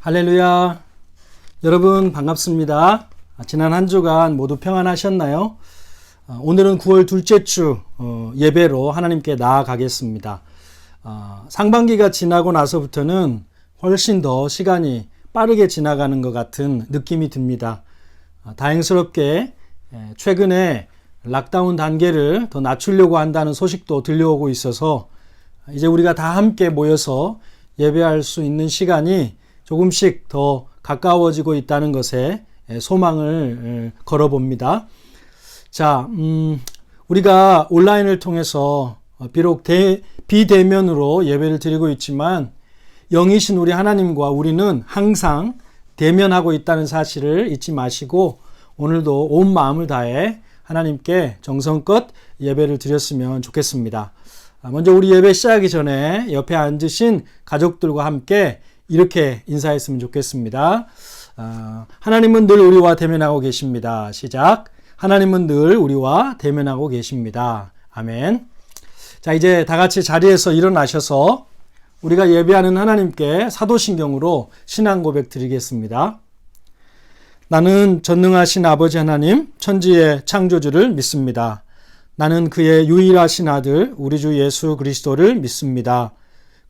할렐루야. 여러분 반갑습니다. 지난 한 주간 모두 평안하셨나요? 오늘은 9월 둘째 주 예배로 하나님께 나아가겠습니다. 상반기가 지나고 나서부터는 훨씬 더 시간이 빠르게 지나가는 것 같은 느낌이 듭니다. 다행스럽게 최근에 락다운 단계를 더 낮추려고 한다는 소식도 들려오고 있어서 이제 우리가 다 함께 모여서 예배할 수 있는 시간이 조금씩 더 가까워지고 있다는 것에 소망을 걸어봅니다. 자, 우리가 온라인을 통해서 비록 비대면으로 예배를 드리고 있지만 영이신 우리 하나님과 우리는 항상 대면하고 있다는 사실을 잊지 마시고 오늘도 온 마음을 다해 하나님께 정성껏 예배를 드렸으면 좋겠습니다. 먼저 우리 예배 시작하기 전에 옆에 앉으신 가족들과 함께 이렇게 인사했으면 좋겠습니다. 하나님은 늘 우리와 대면하고 계십니다. 시작. 하나님은 늘 우리와 대면하고 계십니다. 아멘. 자, 이제 다 같이 자리에서 일어나셔서 우리가 예배하는 하나님께 사도신경으로 신앙 고백 드리겠습니다. 나는 전능하신 아버지 하나님, 천지의 창조주를 믿습니다. 나는 그의 유일하신 아들, 우리 주 예수 그리스도를 믿습니다.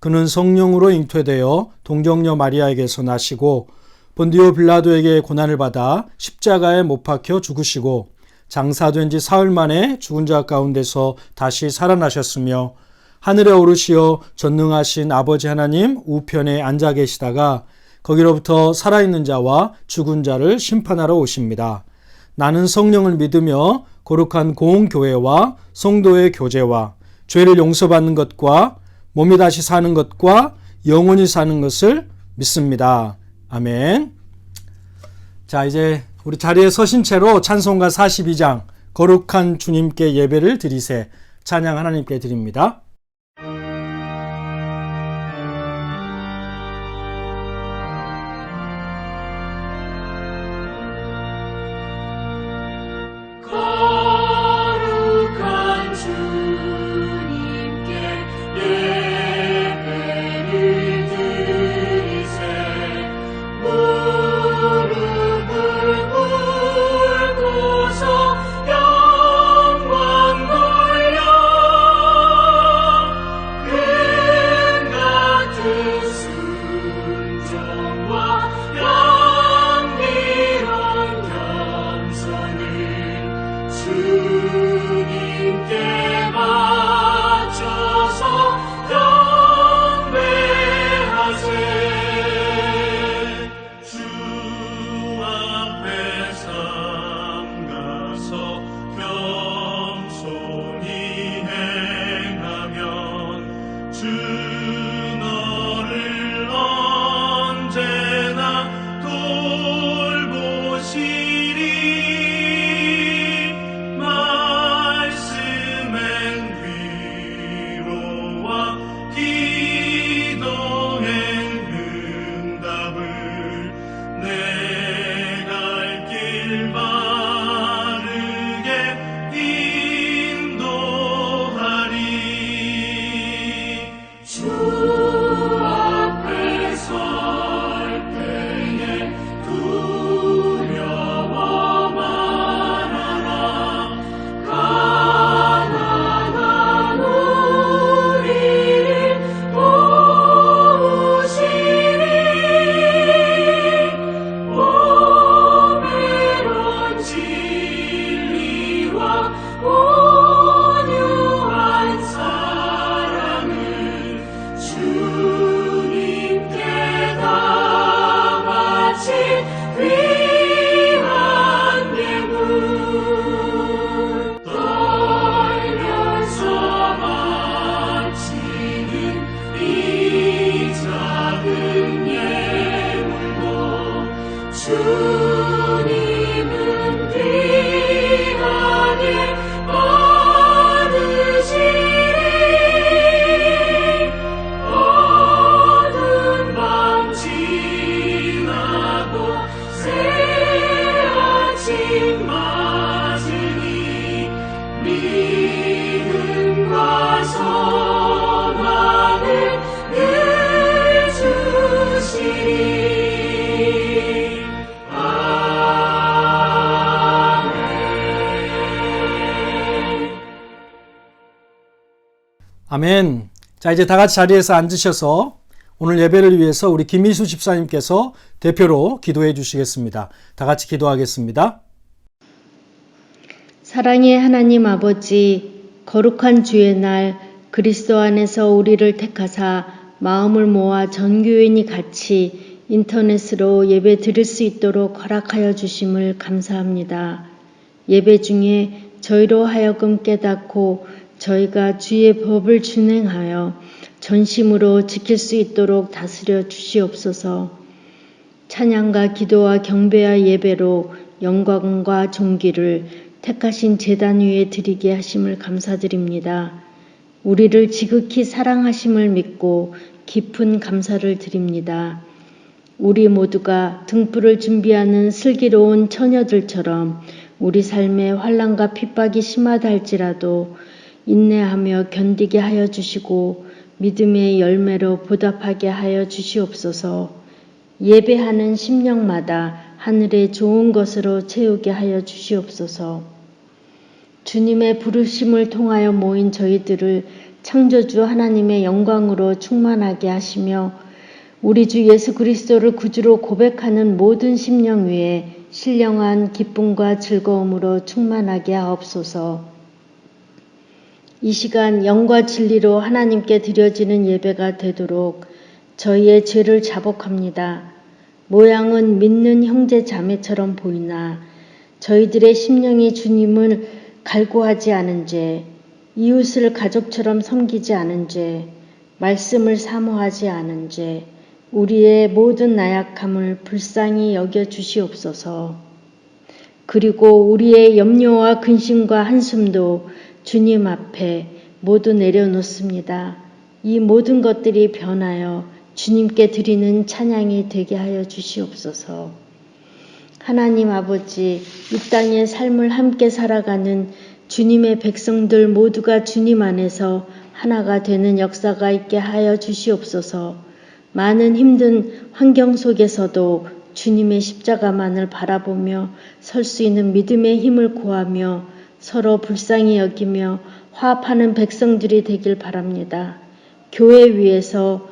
그는 성령으로 잉태되어 동정녀 마리아에게서 나시고 본디오 빌라도에게 고난을 받아 십자가에 못 박혀 죽으시고 장사된 지 사흘 만에 죽은 자 가운데서 다시 살아나셨으며 하늘에 오르시어 전능하신 아버지 하나님 우편에 앉아 계시다가 거기로부터 살아있는 자와 죽은 자를 심판하러 오십니다. 나는 성령을 믿으며 거룩한 공교회와 성도의 교제와 죄를 용서받는 것과 몸이 다시 사는 것과 영원히 사는 것을 믿습니다. 아멘. 자, 이제 우리 자리에 서신 채로 찬송가 42장 거룩한 주님께 예배를 드리세 찬양 하나님께 드립니다. 영광 돌려 아멘. 자, 이제 다 같이 자리에서 앉으셔서 오늘 예배를 위해서 우리 김희수 집사님께서 대표로 기도해 주시겠습니다. 다 같이 기도하겠습니다. 사랑의 하나님 아버지, 거룩한 주의 날 그리스도 안에서 우리를 택하사 마음을 모아 전 교인이 같이 인터넷으로 예배 드릴 수 있도록 허락하여 주심을 감사합니다. 예배 중에 저희로 하여금 깨닫고 저희가 주의 법을 준행하여 전심으로 지킬 수 있도록 다스려 주시옵소서. 찬양과 기도와 경배와 예배로 영광과 존귀를 택하신 제단 위에 드리게 하심을 감사드립니다. 우리를 지극히 사랑하심을 믿고 깊은 감사를 드립니다. 우리 모두가 등불을 준비하는 슬기로운 처녀들처럼 우리 삶에 환난과 핍박이 심하다 할지라도 인내하며 견디게 하여 주시고 믿음의 열매로 보답하게 하여 주시옵소서. 예배하는 심령마다 하늘의 좋은 것으로 채우게 하여 주시옵소서. 주님의 부르심을 통하여 모인 저희들을 창조주 하나님의 영광으로 충만하게 하시며 우리 주 예수 그리스도를 구주로 고백하는 모든 심령 위에 신령한 기쁨과 즐거움으로 충만하게 하옵소서. 이 시간 영과 진리로 하나님께 드려지는 예배가 되도록 저희의 죄를 자복합니다. 모양은 믿는 형제 자매처럼 보이나 저희들의 심령이 주님을 갈구하지 않은 죄, 이웃을 가족처럼 섬기지 않은 죄, 말씀을 사모하지 않은 죄, 우리의 모든 나약함을 불쌍히 여겨 주시옵소서. 그리고 우리의 염려와 근심과 한숨도 주님 앞에 모두 내려놓습니다. 이 모든 것들이 변하여 주님께 드리는 찬양이 되게 하여 주시옵소서. 하나님 아버지, 이 땅의 삶을 함께 살아가는 주님의 백성들 모두가 주님 안에서 하나가 되는 역사가 있게 하여 주시옵소서. 많은 힘든 환경 속에서도 주님의 십자가만을 바라보며 설 수 있는 믿음의 힘을 구하며 서로 불쌍히 여기며 화합하는 백성들이 되길 바랍니다. 교회 위에서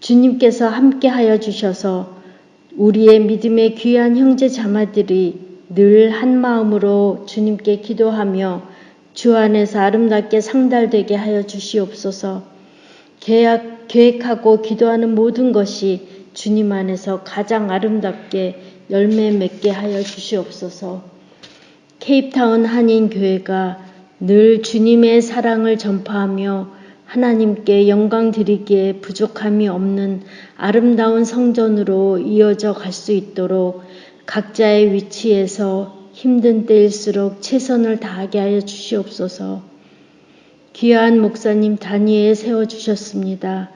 주님께서 함께하여 주셔서 우리의 믿음의 귀한 형제 자매들이 늘 한 마음으로 주님께 기도하며 주 안에서 아름답게 상달되게 하여 주시옵소서. 계획하고 기도하는 모든 것이 주님 안에서 가장 아름답게 열매 맺게 하여 주시옵소서. 케이프타운 한인교회가 늘 주님의 사랑을 전파하며 하나님께 영광 드리기에 부족함이 없는 아름다운 성전으로 이어져 갈 수 있도록 각자의 위치에서 힘든 때일수록 최선을 다하게 하여 주시옵소서. 귀한 목사님 다니엘 세워주셨습니다.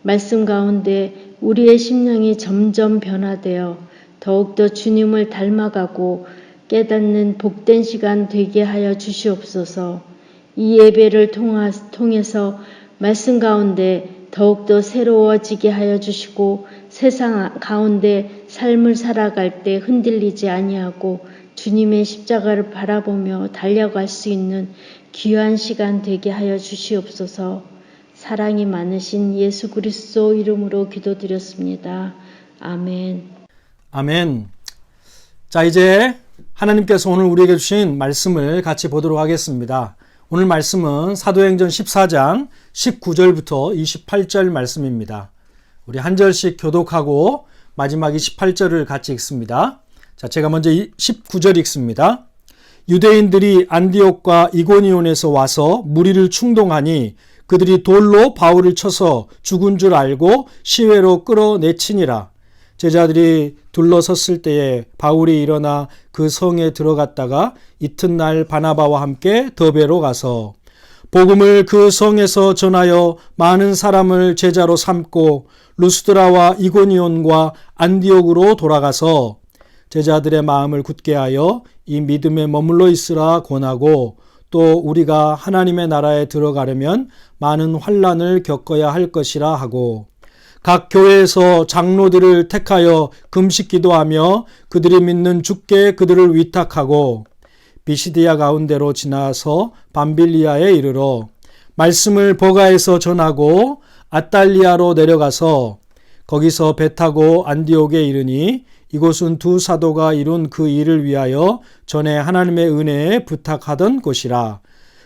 말씀 가운데 우리의 심령이 점점 변화되어 더욱더 주님을 닮아가고 깨닫는 복된 시간 되게 하여 주시옵소서. 이 예배를 통해서 말씀 가운데 더욱더 새로워지게 하여 주시고 세상 가운데 삶을 살아갈 때 흔들리지 아니하고 주님의 십자가를 바라보며 달려갈 수 있는 귀한 시간 되게 하여 주시옵소서. 사랑이 많으신 예수 그리스도 이름으로 기도드렸습니다. 아멘. 아멘. 자, 이제 하나님께서 오늘 우리에게 주신 말씀을 같이 보도록 하겠습니다. 오늘 말씀은 사도행전 14장 19절부터 28절 말씀입니다. 우리 한 절씩 교독하고 마지막 28절을 같이 읽습니다. 자, 제가 먼저 19절 읽습니다. 유대인들이 안디옥과 이고니온에서 와서 무리를 충동하니 그들이 돌로 바울을 쳐서 죽은 줄 알고 시외로 끌어내치니라. 제자들이 둘러섰을 때에 바울이 일어나 그 성에 들어갔다가 이튿날 바나바와 함께 더베로 가서 복음을 그 성에서 전하여 많은 사람을 제자로 삼고 루스드라와 이고니온과 안디옥으로 돌아가서 제자들의 마음을 굳게 하여 이 믿음에 머물러 있으라 권하고 또 우리가 하나님의 나라에 들어가려면 많은 환난을 겪어야 할 것이라 하고 각 교회에서 장로들을 택하여 금식 기도하며 그들이 믿는 주께 그들을 위탁하고 비시디아 가운데로 지나서 밤빌리아에 이르러 말씀을 버가에서 전하고 아탈리아로 내려가서 거기서 배 타고 안디옥에 이르니 이곳은 두 사도가 이룬 그 일을 위하여 전에 하나님의 은혜에 부탁하던 곳이라.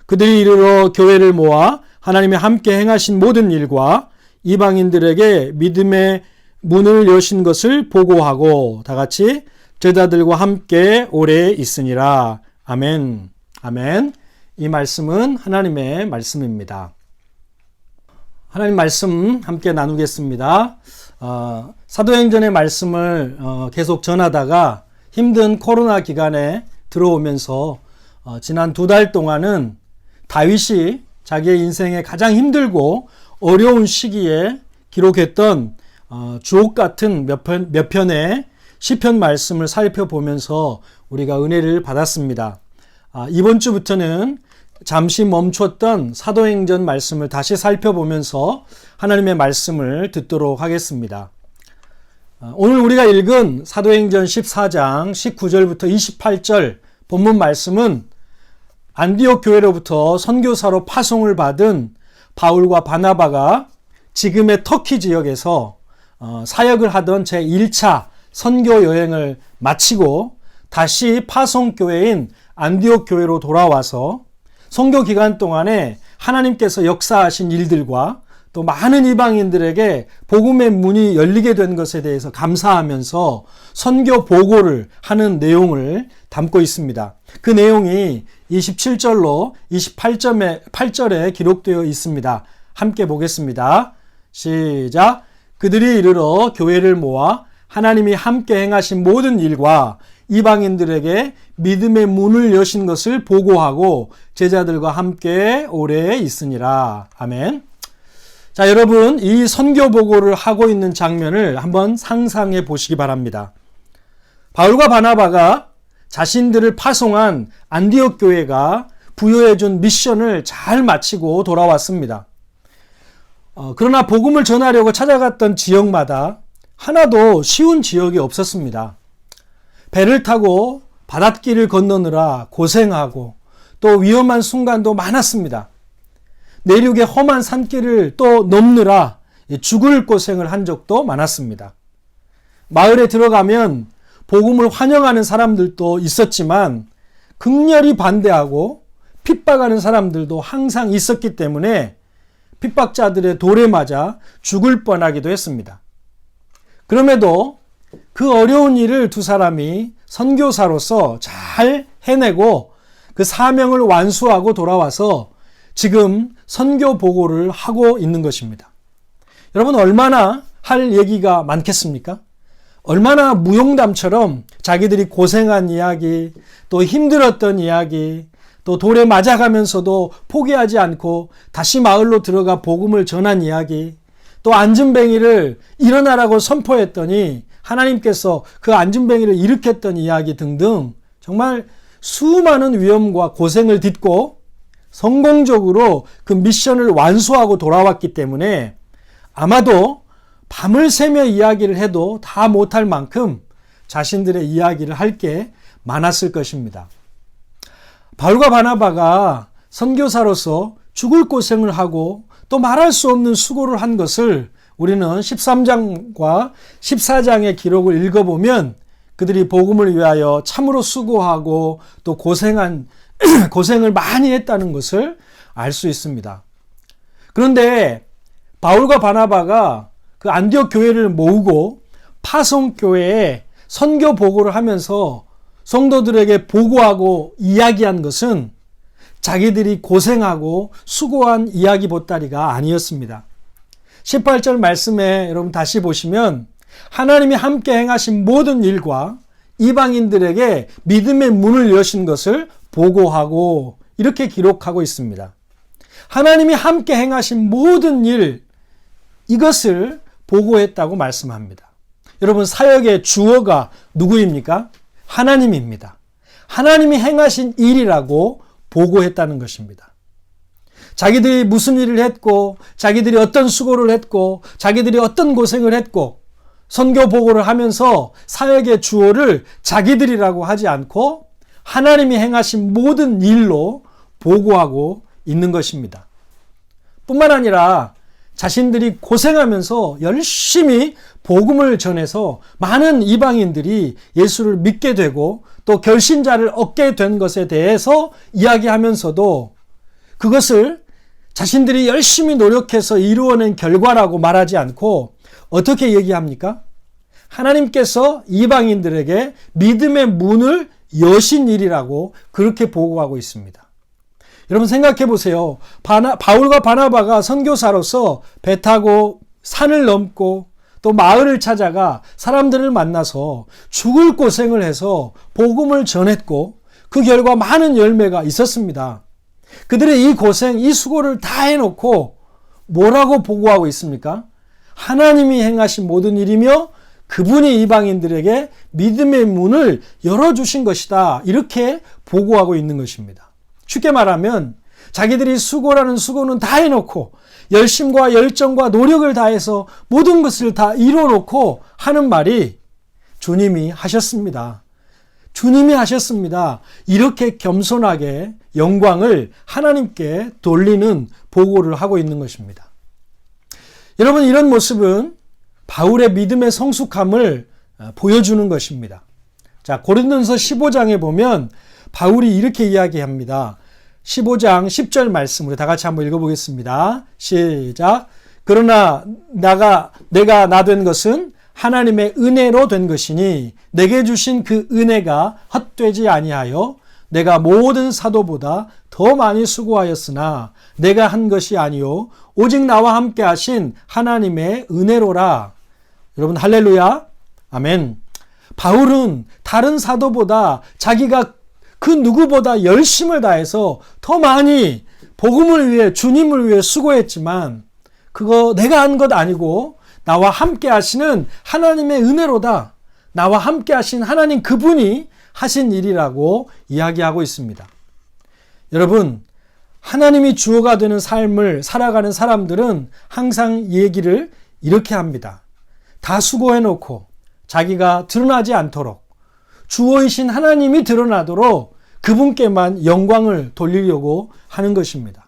그들이 이르러 교회를 모아 하나님의 함께 행하신 모든 일과 이방인들에게 믿음의 문을 여신 것을 보고하고 다 같이 제자들과 함께 오래 있으니라. 아멘. 아멘. 이 말씀은 하나님의 말씀입니다. 하나님 말씀 함께 나누겠습니다. 사도행전의 말씀을 계속 전하다가 힘든 코로나 기간에 들어오면서 지난 2달 동안은 다윗이 자기의 인생에 가장 힘들고 어려운 시기에 기록했던 주옥 같은 몇 편의 시편 말씀을 살펴보면서 우리가 은혜를 받았습니다. 이번 주부터는 잠시 멈췄던 사도행전 말씀을 다시 살펴보면서 하나님의 말씀을 듣도록 하겠습니다. 오늘 우리가 읽은 사도행전 14장 19절부터 28절 본문 말씀은 안디옥 교회로부터 선교사로 파송을 받은 바울과 바나바가 지금의 터키 지역에서 사역을 하던 제1차 선교 여행을 마치고 다시 파송교회인 안디옥 교회로 돌아와서 선교 기간 동안에 하나님께서 역사하신 일들과 또 많은 이방인들에게 복음의 문이 열리게 된 것에 대해서 감사하면서 선교 보고를 하는 내용을 담고 있습니다. 그 내용이 27절로 28절에 기록되어 있습니다. 함께 보겠습니다. 시작. 그들이 이르러 교회를 모아 하나님이 함께 행하신 모든 일과 이방인들에게 믿음의 문을 여신 것을 보고하고 제자들과 함께 오래 있으니라. 아멘. 자, 여러분, 이 선교 보고를 하고 있는 장면을 한번 상상해 보시기 바랍니다. 바울과 바나바가 자신들을 파송한 안디옥 교회가 부여해 준 미션을 잘 마치고 돌아왔습니다. 그러나 복음을 전하려고 찾아갔던 지역마다 하나도 쉬운 지역이 없었습니다. 배를 타고 바닷길을 건너느라 고생하고 또 위험한 순간도 많았습니다. 내륙의 험한 산길을 또 넘느라 죽을 고생을 한 적도 많았습니다. 마을에 들어가면 복음을 환영하는 사람들도 있었지만 극렬히 반대하고 핍박하는 사람들도 항상 있었기 때문에 핍박자들의 돌에 맞아 죽을 뻔하기도 했습니다. 그럼에도 그 어려운 일을 두 사람이 선교사로서 잘 해내고 그 사명을 완수하고 돌아와서 지금 선교 보고를 하고 있는 것입니다. 여러분, 얼마나 할 얘기가 많겠습니까? 얼마나 무용담처럼 자기들이 고생한 이야기, 또 힘들었던 이야기, 또 돌에 맞아가면서도 포기하지 않고 다시 마을로 들어가 복음을 전한 이야기, 또 안진뱅이를 일어나라고 선포했더니 하나님께서 그 안진뱅이를 일으켰던 이야기 등등 정말 수많은 위험과 고생을 딛고 성공적으로 그 미션을 완수하고 돌아왔기 때문에 아마도 밤을 새며 이야기를 해도 다 못할 만큼 자신들의 이야기를 할 게 많았을 것입니다. 바울과 바나바가 선교사로서 죽을 고생을 하고 또 말할 수 없는 수고를 한 것을 우리는 13장과 14장의 기록을 읽어보면 그들이 복음을 위하여 참으로 수고하고 또 고생을 많이 했다는 것을 알 수 있습니다. 그런데 바울과 바나바가 그 안디옥 교회를 모으고 파송교회에 선교 보고를 하면서 성도들에게 보고하고 이야기한 것은 자기들이 고생하고 수고한 이야기 보따리가 아니었습니다. 18절 말씀에 여러분 다시 보시면 하나님이 함께 행하신 모든 일과 이방인들에게 믿음의 문을 여신 것을 보고하고 이렇게 기록하고 있습니다. 하나님이 함께 행하신 모든 일, 이것을 보고했다고 말씀합니다. 여러분, 사역의 주어가 누구입니까? 하나님입니다. 하나님이 행하신 일이라고 보고했다는 것입니다. 자기들이 무슨 일을 했고, 자기들이 어떤 수고를 했고, 자기들이 어떤 고생을 했고, 선교 보고를 하면서 사역의 주어를 자기들이라고 하지 않고 하나님이 행하신 모든 일로 보고하고 있는 것입니다. 뿐만 아니라 자신들이 고생하면서 열심히 복음을 전해서 많은 이방인들이 예수를 믿게 되고 또 결신자를 얻게 된 것에 대해서 이야기하면서도 그것을 자신들이 열심히 노력해서 이루어낸 결과라고 말하지 않고 어떻게 얘기합니까? 하나님께서 이방인들에게 믿음의 문을 여신 일이라고 그렇게 보고하고 있습니다. 여러분 생각해 보세요. 바울과 바나바가 선교사로서 배 타고 산을 넘고 또 마을을 찾아가 사람들을 만나서 죽을 고생을 해서 복음을 전했고 그 결과 많은 열매가 있었습니다. 그들의 이 고생, 이 수고를 다 해놓고 뭐라고 보고하고 있습니까? 하나님이 행하신 모든 일이며 그분이 이방인들에게 믿음의 문을 열어주신 것이다. 이렇게 보고하고 있는 것입니다. 쉽게 말하면 자기들이 수고라는 수고는 다 해놓고 열심과 열정과 노력을 다해서 모든 것을 다 이뤄놓고 하는 말이 주님이 하셨습니다. 주님이 하셨습니다. 이렇게 겸손하게 영광을 하나님께 돌리는 보고를 하고 있는 것입니다. 여러분 이런 모습은 바울의 믿음의 성숙함을 보여주는 것입니다. 자, 고린도전서 15장에 보면 바울이 이렇게 이야기합니다. 15장 10절 말씀 우리 다 같이 한번 읽어보겠습니다. 시작. 그러나 내가 나 된 것은 하나님의 은혜로 된 것이니 내게 주신 그 은혜가 헛되지 아니하여 내가 모든 사도보다 더 많이 수고하였으나 내가 한 것이 아니요 오직 나와 함께 하신 하나님의 은혜로라. 여러분 할렐루야. 아멘. 바울은 다른 사도보다 자기가 그 누구보다 열심을 다해서 더 많이 복음을 위해 주님을 위해 수고했지만 그거 내가 한 것 아니고 나와 함께 하시는 하나님의 은혜로다. 나와 함께 하신 하나님 그분이 하신 일이라고 이야기하고 있습니다. 여러분 하나님이 주어가 되는 삶을 살아가는 사람들은 항상 얘기를 이렇게 합니다. 다 수고해놓고 자기가 드러나지 않도록 주어이신 하나님이 드러나도록 그분께만 영광을 돌리려고 하는 것입니다.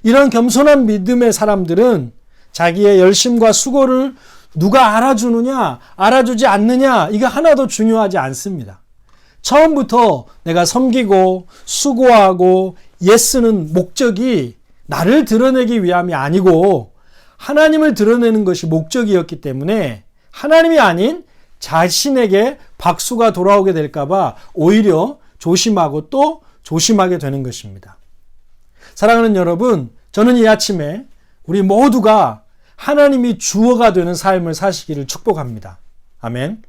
이런 겸손한 믿음의 사람들은 자기의 열심과 수고를 누가 알아주느냐 알아주지 않느냐 이거 하나도 중요하지 않습니다. 처음부터 내가 섬기고 수고하고 애쓰는 목적이 나를 드러내기 위함이 아니고 하나님을 드러내는 것이 목적이었기 때문에 하나님이 아닌 자신에게 박수가 돌아오게 될까봐 오히려 조심하고 또 조심하게 되는 것입니다. 사랑하는 여러분, 저는 이 아침에 우리 모두가 하나님이 주어가 되는 삶을 사시기를 축복합니다. 아멘.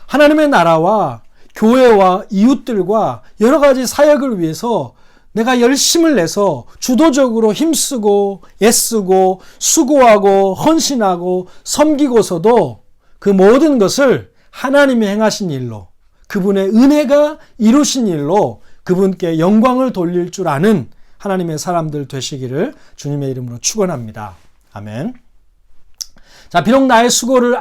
하나님의 나라와 교회와 이웃들과 여러 가지 사역을 위해서 내가 열심을 내서 주도적으로 힘쓰고 애쓰고 수고하고 헌신하고 섬기고서도 그 모든 것을 하나님이 행하신 일로 그분의 은혜가 이루신 일로 그분께 영광을 돌릴 줄 아는 하나님의 사람들 되시기를 주님의 이름으로 축원합니다. 아멘. 자, 비록 나의 수고를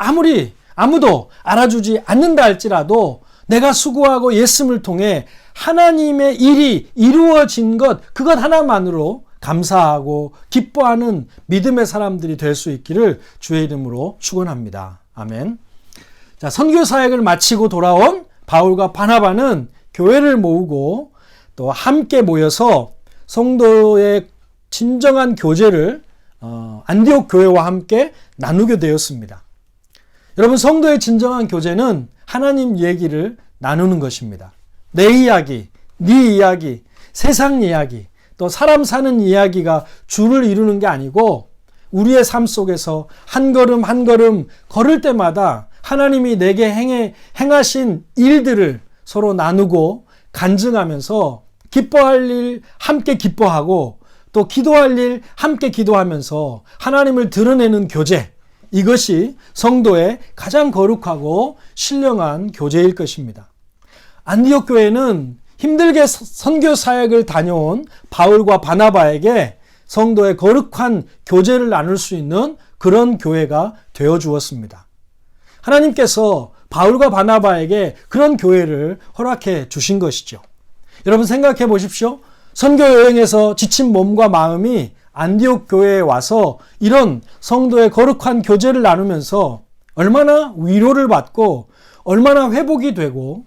아무도 알아주지 않는다 할지라도 내가 수고하고 애씀을 통해 하나님의 일이 이루어진 그것 하나만으로 감사하고 기뻐하는 믿음의 사람들이 될 수 있기를 주의 이름으로 축원합니다. 아멘. 자, 선교 사역을 마치고 돌아온 바울과 바나바는 교회를 모으고 또 함께 모여서 성도의 진정한 교제를 안디옥 교회와 함께 나누게 되었습니다. 여러분 성도의 진정한 교제는 하나님 얘기를 나누는 것입니다. 내 이야기, 네 이야기, 세상 이야기, 또 사람 사는 이야기가 주를 이루는 게 아니고 우리의 삶 속에서 한 걸음 한 걸음 걸을 때마다 하나님이 내게 행하신 일들을 서로 나누고 간증하면서 기뻐할 일 함께 기뻐하고 또 기도할 일 함께 기도하면서 하나님을 드러내는 교제, 이것이 성도의 가장 거룩하고 신령한 교제일 것입니다. 안디옥 교회는 힘들게 선교 사역을 다녀온 바울과 바나바에게 성도의 거룩한 교제를 나눌 수 있는 그런 교회가 되어 주었습니다. 하나님께서 바울과 바나바에게 그런 교회를 허락해 주신 것이죠. 여러분 생각해 보십시오. 선교 여행에서 지친 몸과 마음이 안디옥 교회에 와서 이런 성도의 거룩한 교제를 나누면서 얼마나 위로를 받고 얼마나 회복이 되고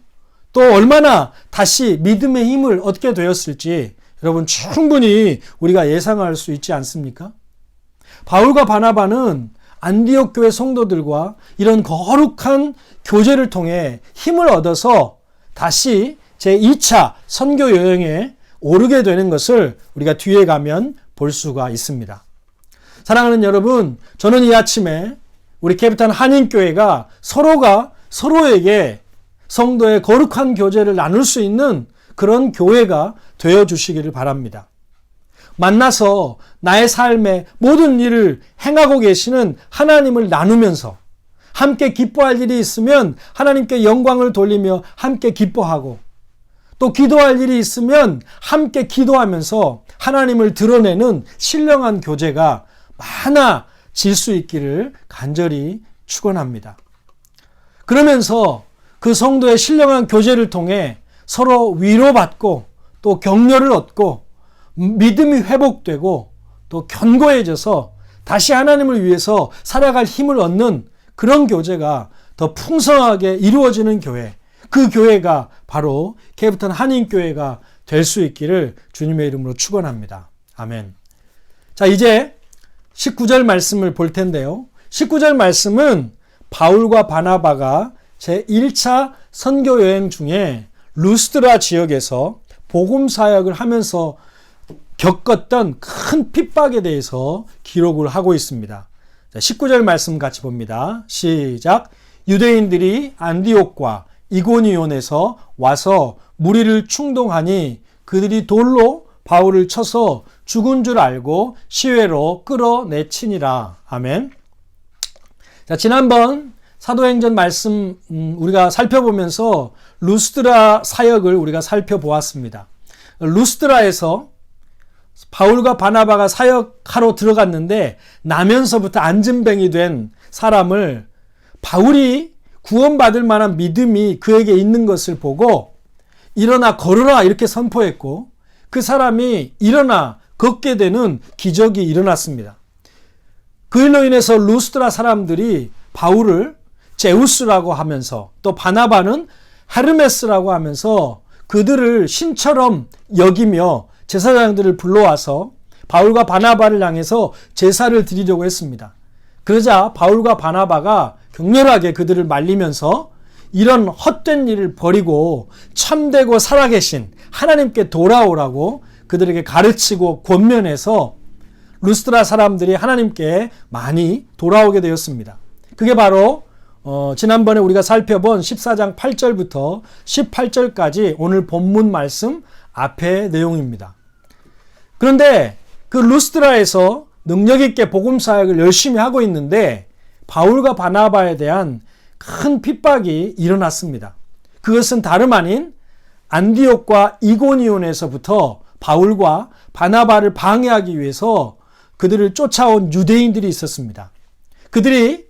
또 얼마나 다시 믿음의 힘을 얻게 되었을지 여러분 충분히 우리가 예상할 수 있지 않습니까? 바울과 바나바는 안디옥 교회 성도들과 이런 거룩한 교제를 통해 힘을 얻어서 다시 제2차 선교 여행에 오르게 되는 것을 우리가 뒤에 가면 볼 수가 있습니다. 사랑하는 여러분, 저는 이 아침에 우리 캐피탄 한인교회가 서로가 서로에게 성도의 거룩한 교제를 나눌 수 있는 그런 교회가 되어주시기를 바랍니다. 만나서 나의 삶의 모든 일을 행하고 계시는 하나님을 나누면서 함께 기뻐할 일이 있으면 하나님께 영광을 돌리며 함께 기뻐하고 또 기도할 일이 있으면 함께 기도하면서 하나님을 드러내는 신령한 교제가 많아질 수 있기를 간절히 축원합니다. 그러면서 그 성도의 신령한 교제를 통해 서로 위로받고 또 격려를 얻고 믿음이 회복되고 또 견고해져서 다시 하나님을 위해서 살아갈 힘을 얻는 그런 교제가 더 풍성하게 이루어지는 교회, 그 교회가 바로 캐피탄 한인교회가 될 수 있기를 주님의 이름으로 축원합니다. 아멘. 자, 이제 19절 말씀을 볼 텐데요. 19절 말씀은 바울과 바나바가 제1차 선교 여행 중에 루스드라 지역에서 복음 사역을 하면서 겪었던 큰 핍박에 대해서 기록을 하고 있습니다. 자, 19절 말씀 같이 봅니다. 시작. 유대인들이 안디옥과 이고니온에서 와서 무리를 충동하니 그들이 돌로 바울을 쳐서 죽은 줄 알고 시외로 끌어내치니라. 아멘. 자, 지난번 사도행전 말씀 우리가 살펴보면서 루스드라 사역을 우리가 살펴보았습니다. 루스드라에서 바울과 바나바가 사역하러 들어갔는데 나면서부터 안진뱅이 된 사람을 바울이 구원받을 만한 믿음이 그에게 있는 것을 보고 일어나 걸으라 이렇게 선포했고 그 사람이 일어나 걷게 되는 기적이 일어났습니다. 그 일로 인해서 루스드라 사람들이 바울을 제우스라고 하면서 또 바나바는 헤르메스라고 하면서 그들을 신처럼 여기며 제사장들을 불러와서 바울과 바나바를 향해서 제사를 드리려고 했습니다. 그러자 바울과 바나바가 격렬하게 그들을 말리면서 이런 헛된 일을 버리고 참되고 살아계신 하나님께 돌아오라고 그들에게 가르치고 권면해서 루스드라 사람들이 하나님께 많이 돌아오게 되었습니다. 그게 바로 지난번에 우리가 살펴본 14장 8절부터 18절까지 오늘 본문 말씀 앞의 내용입니다. 그런데 그 루스드라에서 능력 있게 복음 사역을 열심히 하고 있는데 바울과 바나바에 대한 큰 핍박이 일어났습니다. 그것은 다름 아닌 안디옥과 이고니온에서부터 바울과 바나바를 방해하기 위해서 그들을 쫓아온 유대인들이 있었습니다. 그들이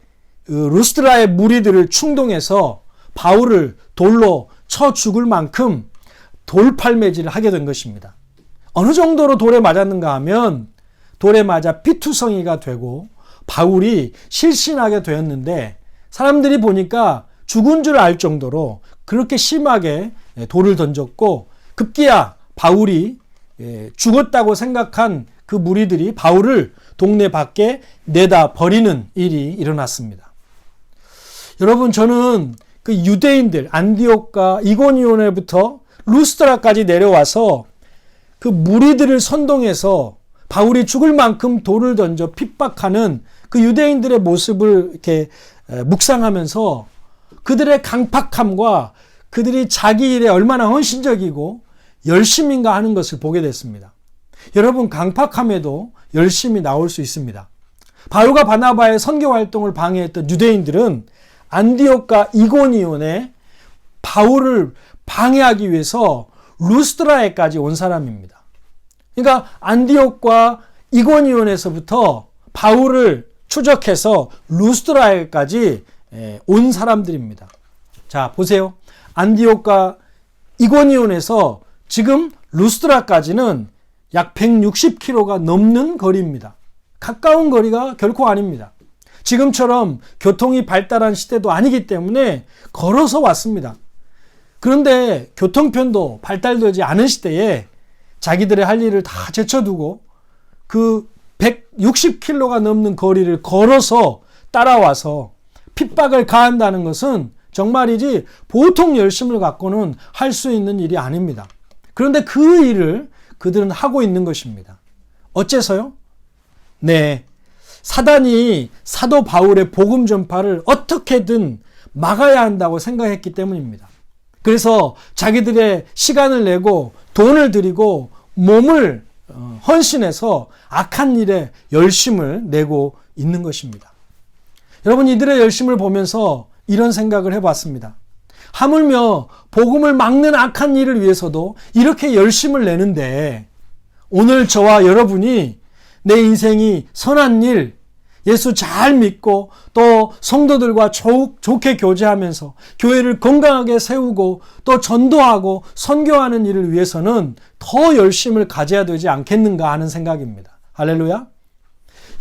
루스드라의 무리들을 충동해서 바울을 돌로 쳐 죽을 만큼 돌팔매질을 하게 된 것입니다. 어느 정도로 돌에 맞았는가 하면 돌에 맞아 피투성이가 되고 바울이 실신하게 되었는데 사람들이 보니까 죽은 줄 알 정도로 그렇게 심하게 돌을 던졌고 급기야 바울이 죽었다고 생각한 그 무리들이 바울을 동네 밖에 내다 버리는 일이 일어났습니다. 여러분, 저는 그 유대인들 안디옥과 이고니온에부터 루스드라까지 내려와서 그 무리들을 선동해서 바울이 죽을 만큼 돌을 던져 핍박하는 그 유대인들의 모습을 이렇게 묵상하면서 그들의 강팍함과 그들이 자기 일에 얼마나 헌신적이고 열심인가 하는 것을 보게 됐습니다. 여러분, 강팍함에도 열심히 나올 수 있습니다. 바울과 바나바의 선교 활동을 방해했던 유대인들은 안디옥과 이고니온에 바울을 방해하기 위해서 루스드라에까지 온 사람입니다. 그러니까 안디옥과 이고니온에서부터 바울을 추적해서 루스드라에까지 온 사람들입니다. 자, 보세요. 안디옥과 이고니온에서 지금 루스드라까지는 약 160km가 넘는 거리입니다. 가까운 거리가 결코 아닙니다. 지금처럼 교통이 발달한 시대도 아니기 때문에 걸어서 왔습니다. 그런데 교통편도 발달되지 않은 시대에 자기들의 할 일을 다 제쳐두고 그 160km가 넘는 거리를 걸어서 따라와서 핍박을 가한다는 것은 정말이지 보통 열심을 갖고는 할 수 있는 일이 아닙니다. 그런데 그 일을 그들은 하고 있는 것입니다. 어째서요? 네, 사단이 사도 바울의 복음 전파를 어떻게든 막아야 한다고 생각했기 때문입니다. 그래서 자기들의 시간을 내고 돈을 들이고 몸을 헌신해서 악한 일에 열심을 내고 있는 것입니다. 여러분, 이들의 열심을 보면서 이런 생각을 해봤습니다. 하물며 복음을 막는 악한 일을 위해서도 이렇게 열심을 내는데 오늘 저와 여러분이 내 인생이 선한 일, 예수 잘 믿고 또 성도들과 좋게 교제하면서 교회를 건강하게 세우고 또 전도하고 선교하는 일을 위해서는 더 열심을 가져야 되지 않겠는가 하는 생각입니다. 할렐루야.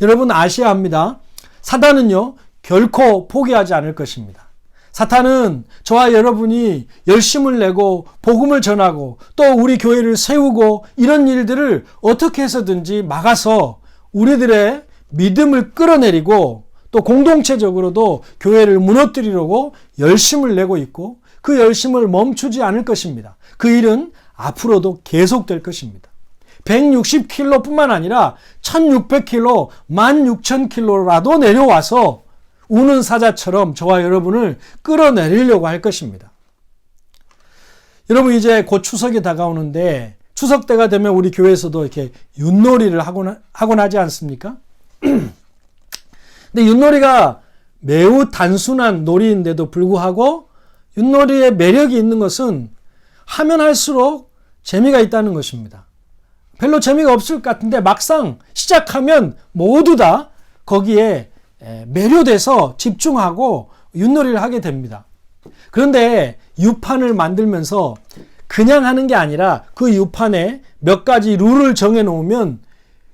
여러분 아셔야 합니다. 사단은요 결코 포기하지 않을 것입니다. 사탄은 저와 여러분이 열심을 내고 복음을 전하고 또 우리 교회를 세우고 이런 일들을 어떻게 해서든지 막아서 우리들의 믿음을 끌어내리고 또 공동체적으로도 교회를 무너뜨리려고 열심을 내고 있고 그 열심을 멈추지 않을 것입니다. 그 일은 앞으로도 계속될 것입니다. 160km 뿐만 아니라 1600km, 16,000km라도 내려와서 우는 사자처럼 저와 여러분을 끌어내리려고 할 것입니다. 여러분 이제 곧 추석이 다가오는데 추석 때가 되면 우리 교회에서도 이렇게 윷놀이를 하곤 하지 않습니까? 근데 윷놀이가 매우 단순한 놀이인데도 불구하고 윷놀이의 매력이 있는 것은 하면 할수록 재미가 있다는 것입니다. 별로 재미가 없을 것 같은데 막상 시작하면 모두 다 거기에 매료돼서 집중하고 윷놀이를 하게 됩니다. 그런데 유판을 만들면서 그냥 하는 게 아니라 그 유판에 몇 가지 룰을 정해 놓으면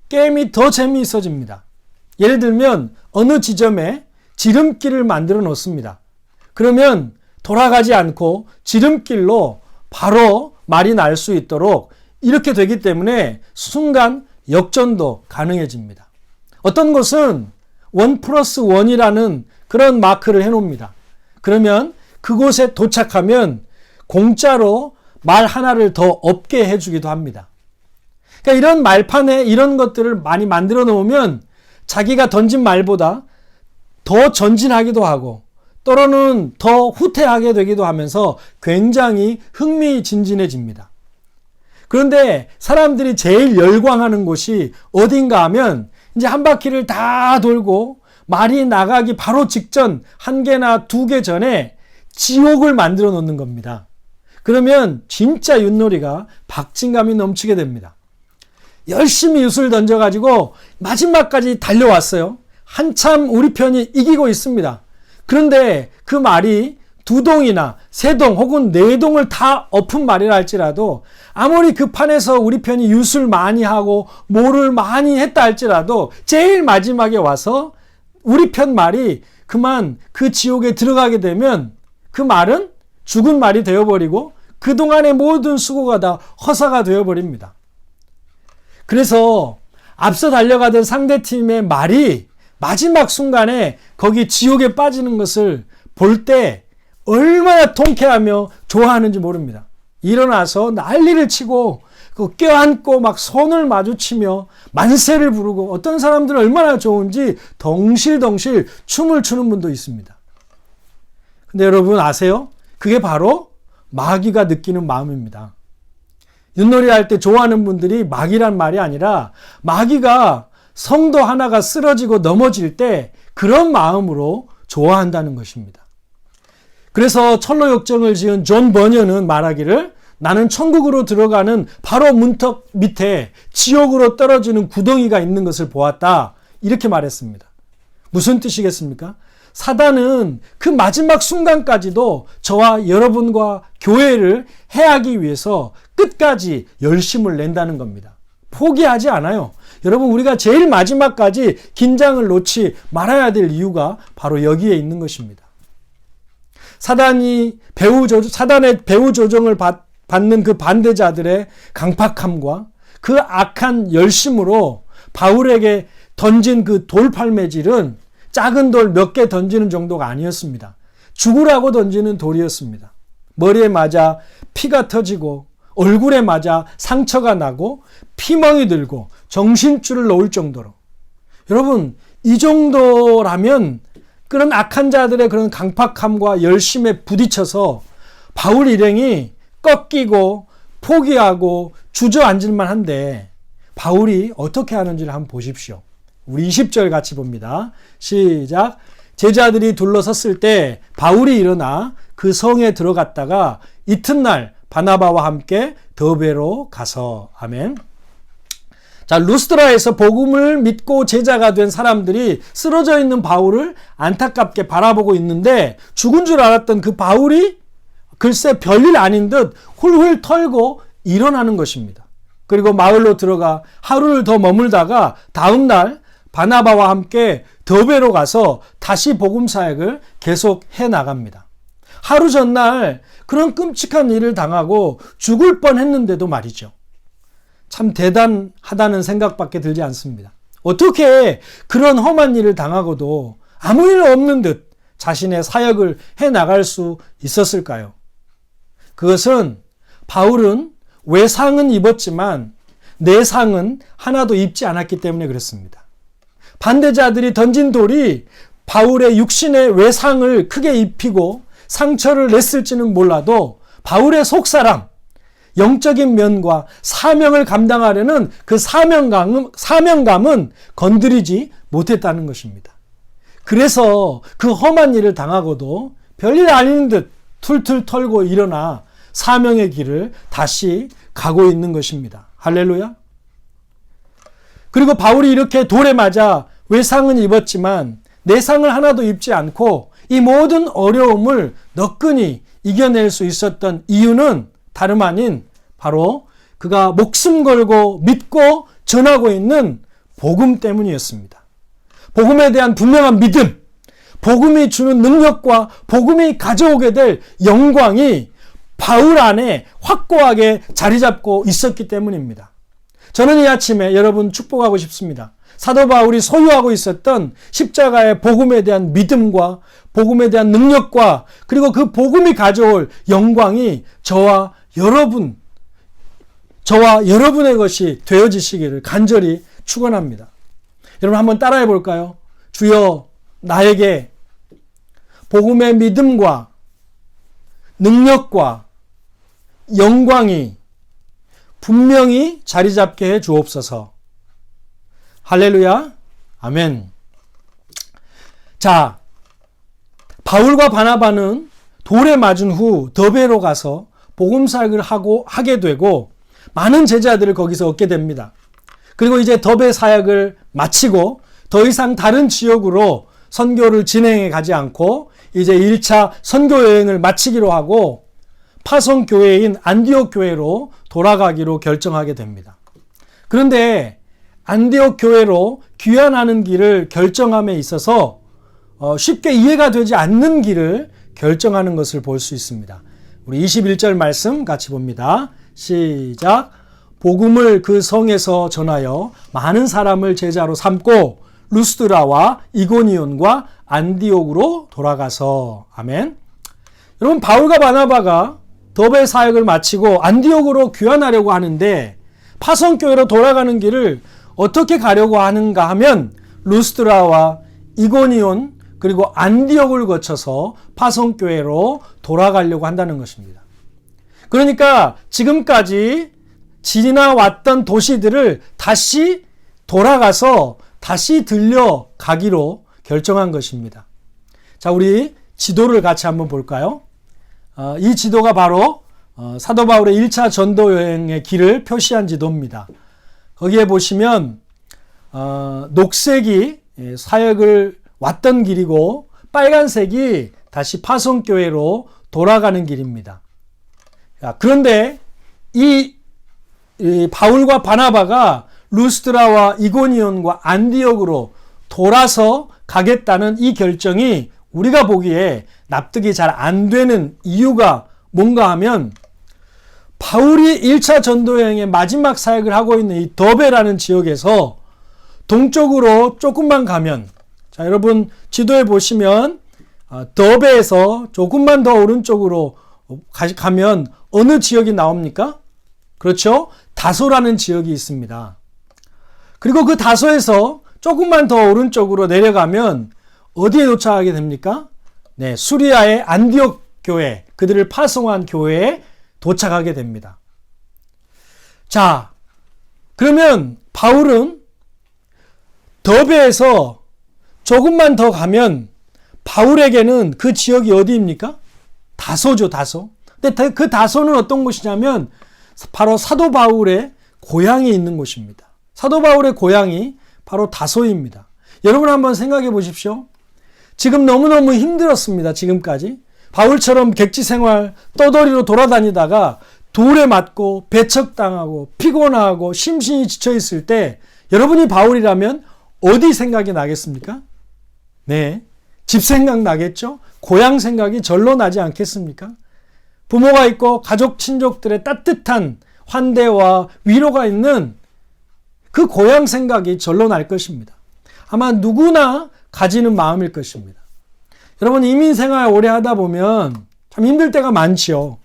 게임이 더 재미있어집니다. 예를 들면 어느 지점에 지름길을 만들어 놓습니다. 그러면 돌아가지 않고 지름길로 바로 말이 날 수 있도록 이렇게 되기 때문에 순간 역전도 가능해집니다. 어떤 곳은 1+1이라는 그런 마크를 해놓습니다. 그러면 그곳에 도착하면 공짜로 말 하나를 더 없게 해주기도 합니다. 그러니까 이런 말판에 이런 것들을 많이 만들어 놓으면 자기가 던진 말보다 더 전진하기도 하고 때로는 더 후퇴하게 되기도 하면서 굉장히 흥미진진해집니다. 그런데 사람들이 제일 열광하는 곳이 어딘가 하면 이제 한 바퀴를 다 돌고 말이 나가기 바로 직전 한 개나 두 개 전에 지옥을 만들어 놓는 겁니다. 그러면 진짜 윷놀이가 박진감이 넘치게 됩니다. 열심히 윷을 던져가지고 마지막까지 달려왔어요. 한참 우리 편이 이기고 있습니다. 그런데 그 말이 2동이나 3동 혹은 4동을 다 엎은 말이라 할지라도 아무리 그 판에서 우리 편이 윷을 많이 하고 뭐를 많이 했다 할지라도 제일 마지막에 와서 우리 편 말이 그만 그 지옥에 들어가게 되면 그 말은 죽은 말이 되어버리고 그동안의 모든 수고가 다 허사가 되어버립니다. 그래서 앞서 달려가던 상대팀의 말이 마지막 순간에 거기 지옥에 빠지는 것을 볼 때 얼마나 통쾌하며 좋아하는지 모릅니다. 일어나서 난리를 치고 껴안고 막 손을 마주치며 만세를 부르고 어떤 사람들은 얼마나 좋은지 덩실덩실 춤을 추는 분도 있습니다. 근데 여러분 아세요? 그게 바로 마귀가 느끼는 마음입니다. 윷놀이 할 때 좋아하는 분들이 마귀란 말이 아니라 마귀가 성도 하나가 쓰러지고 넘어질 때 그런 마음으로 좋아한다는 것입니다. 그래서 철로 역정을 지은 존 버녀는 말하기를 나는 천국으로 들어가는 바로 문턱 밑에 지옥으로 떨어지는 구덩이가 있는 것을 보았다. 이렇게 말했습니다. 무슨 뜻이겠습니까? 사단은 그 마지막 순간까지도 저와 여러분과 교회를 해하기 위해서 끝까지 열심을 낸다는 겁니다. 포기하지 않아요. 여러분, 우리가 제일 마지막까지 긴장을 놓지 말아야 될 이유가 바로 여기에 있는 것입니다. 사단의 배후 조정을 받는 그 반대자들의 강팍함과 그 악한 열심으로 바울에게 던진 그 돌팔매질은 작은 돌 몇 개 던지는 정도가 아니었습니다. 죽으라고 던지는 돌이었습니다. 머리에 맞아 피가 터지고 얼굴에 맞아 상처가 나고 피멍이 들고 정신줄을 놓을 정도로. 여러분, 이 정도라면 그런 악한 자들의 그런 강팍함과 열심에 부딪혀서 바울 일행이 꺾이고 포기하고 주저앉을만 한데 바울이 어떻게 하는지를 한번 보십시오. 우리 20절 같이 봅니다. 시작. 제자들이 둘러섰을 때 바울이 일어나 그 성에 들어갔다가 이튿날 바나바와 함께 더베로 가서. 아멘. 자, 루스드라에서 복음을 믿고 제자가 된 사람들이 쓰러져 있는 바울을 안타깝게 바라보고 있는데 죽은 줄 알았던 그 바울이 글쎄 별일 아닌 듯 훌훌 털고 일어나는 것입니다. 그리고 마을로 들어가 하루를 더 머물다가 다음 날 바나바와 함께 더베로 가서 다시 복음 사역을 계속해 나갑니다. 하루 전날 그런 끔찍한 일을 당하고 죽을 뻔했는데도 말이죠. 참 대단하다는 생각밖에 들지 않습니다. 어떻게 그런 험한 일을 당하고도 아무 일 없는 듯 자신의 사역을 해 나갈 수 있었을까요? 그것은 바울은 외상은 입었지만 내상은 하나도 입지 않았기 때문에 그렇습니다. 반대자들이 던진 돌이 바울의 육신의 외상을 크게 입히고 상처를 냈을지는 몰라도 바울의 속사람, 영적인 면과 사명을 감당하려는 그 사명감은 건드리지 못했다는 것입니다. 그래서 그 험한 일을 당하고도 별일 아닌 듯 툴툴 털고 일어나 사명의 길을 다시 가고 있는 것입니다. 할렐루야. 그리고 바울이 이렇게 돌에 맞아 외상은 입었지만 내상을 하나도 입지 않고 이 모든 어려움을 너끈히 이겨낼 수 있었던 이유는 다름 아닌 바로 그가 목숨 걸고 믿고 전하고 있는 복음 때문이었습니다. 복음에 대한 분명한 믿음, 복음이 주는 능력과 복음이 가져오게 될 영광이 바울 안에 확고하게 자리 잡고 있었기 때문입니다. 저는 이 아침에 여러분 축복하고 싶습니다. 사도 바울이 소유하고 있었던 십자가의 복음에 대한 믿음과 복음에 대한 능력과 그리고 그 복음이 가져올 영광이 저와 여러분의 것이 되어지시기를 간절히 축원합니다. 여러분 한번 따라해 볼까요? 주여, 나에게 복음의 믿음과 능력과 영광이 분명히 자리 잡게 해 주옵소서. 할렐루야. 아멘. 자, 바울과 바나바는 돌에 맞은 후 더베로 가서 복음 사역을 하게 되고 많은 제자들을 거기서 얻게 됩니다. 그리고 이제 더베 사역을 마치고 더 이상 다른 지역으로 선교를 진행해 가지 않고 이제 1차 선교 여행을 마치기로 하고 파송 교회인 안디옥 교회로 돌아가기로 결정하게 됩니다. 그런데 안디옥 교회로 귀환하는 길을 결정함에 있어서 쉽게 이해가 되지 않는 길을 결정하는 것을 볼 수 있습니다. 우리 21절 말씀 같이 봅니다. 시작. 복음을 그 성에서 전하여 많은 사람을 제자로 삼고 루스드라와 이고니온과 안디옥으로 돌아가서. 아멘. 여러분, 바울과 바나바가 더베 사역을 마치고 안디옥으로 귀환하려고 하는데 파송교회로 돌아가는 길을 어떻게 가려고 하는가 하면 루스드라와 이고니온 그리고 안디옥을 거쳐서 파송교회로 돌아가려고 한다는 것입니다. 그러니까 지금까지 지나왔던 도시들을 다시 돌아가서 다시 들려가기로 결정한 것입니다. 자, 우리 지도를 같이 한번 볼까요? 이 지도가 바로 사도 바울의 1차 전도 여행의 길을 표시한 지도입니다. 거기에 보시면 녹색이 사역을 왔던 길이고 빨간색이 다시 파송교회로 돌아가는 길입니다. 그런데 이 이 바울과 바나바가 루스드라와 이고니온과 안디옥으로 돌아서 가겠다는 이 결정이 우리가 보기에 납득이 잘 안 되는 이유가 뭔가 하면 바울이 1차 전도여행의 마지막 사역을 하고 있는 이 더베라는 지역에서 동쪽으로 조금만 가면, 자, 여러분 지도에 보시면 더베에서 조금만 더 오른쪽으로 가면 어느 지역이 나옵니까? 그렇죠? 다소라는 지역이 있습니다. 그리고 그 다소에서 조금만 더 오른쪽으로 내려가면 어디에 도착하게 됩니까? 네, 수리아의 안디옥 교회, 그들을 파송한 교회에 도착하게 됩니다. 자, 그러면 바울은 더베에서 조금만 더 가면 바울에게는 그 지역이 어디입니까? 다소죠, 다소. 근데 그 다소는 어떤 곳이냐면 바로 사도 바울의 고향이 있는 곳입니다. 사도 바울의 고향이 바로 다소입니다. 여러분 한번 생각해 보십시오. 지금 너무너무 힘들었습니다. 지금까지. 바울처럼 객지 생활 떠돌이로 돌아다니다가 돌에 맞고 배척당하고 피곤하고 심신이 지쳐 있을 때 여러분이 바울이라면 어디 생각이 나겠습니까? 네, 집 생각 나겠죠? 고향 생각이 절로 나지 않겠습니까? 부모가 있고 가족 친족들의 따뜻한 환대와 위로가 있는 그 고향 생각이 절로 날 것입니다. 아마 누구나 가지는 마음일 것입니다. 여러분 이민 생활 오래 하다 보면 참 힘들 때가 많지요.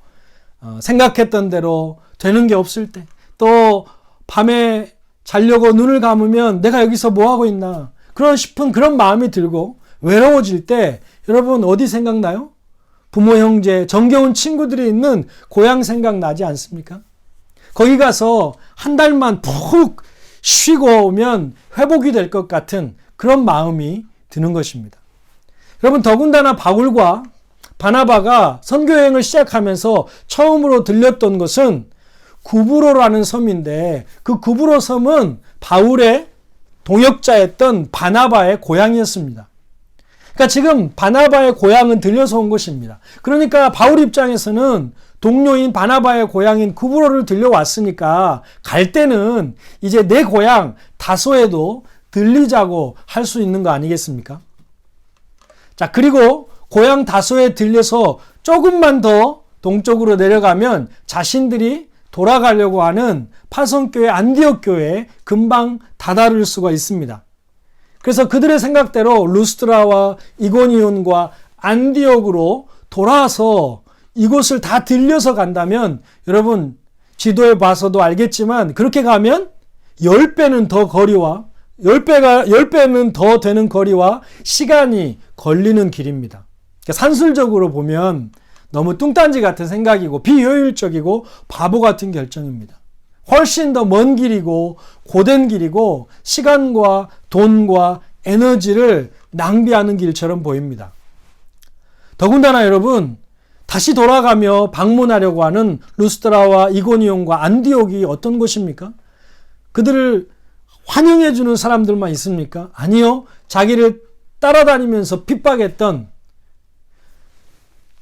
생각했던 대로 되는 게 없을 때, 또 밤에 자려고 눈을 감으면 내가 여기서 뭐 하고 있나 그런 마음이 들고 외로워질 때 여러분 어디 생각나요? 부모, 형제, 정겨운 친구들이 있는 고향 생각나지 않습니까? 거기 가서 한 달만 푹 쉬고 오면 회복이 될 것 같은 그런 마음이 드는 것입니다. 여러분 더군다나 바울과 바나바가 선교여행을 시작하면서 처음으로 들렸던 것은 구브로라는 섬인데 그 구브로 섬은 바울의 동역자였던 바나바의 고향이었습니다. 그러니까 지금 바나바의 고향은 들려서 온 것입니다. 그러니까 바울 입장에서는 동료인 바나바의 고향인 구브로를 들려왔으니까 갈 때는 이제 내 고향 다소에도 들리자고 할 수 있는 거 아니겠습니까? 자, 그리고 고향 다소에 들려서 조금만 더 동쪽으로 내려가면 자신들이 돌아가려고 하는 파송교회 안디옥 교회에 금방 다다를 수가 있습니다. 그래서 그들의 생각대로 루스드라와 이고니온과 안디옥으로 돌아와서 이곳을 다 들려서 간다면 여러분 지도에 봐서도 알겠지만 그렇게 가면 10배는 더 거리와 10배는 더 되는 거리와 시간이 걸리는 길입니다. 그러니까 산술적으로 보면 너무 뚱딴지 같은 생각이고 비효율적이고 바보 같은 결정입니다. 훨씬 더 먼 길이고 고된 길이고 시간과 돈과 에너지를 낭비하는 길처럼 보입니다. 더군다나 여러분 다시 돌아가며 방문하려고 하는 루스드라와 이고니온과 안디옥이 어떤 곳입니까? 그들을 환영해주는 사람들만 있습니까? 아니요. 자기를 따라다니면서 핍박했던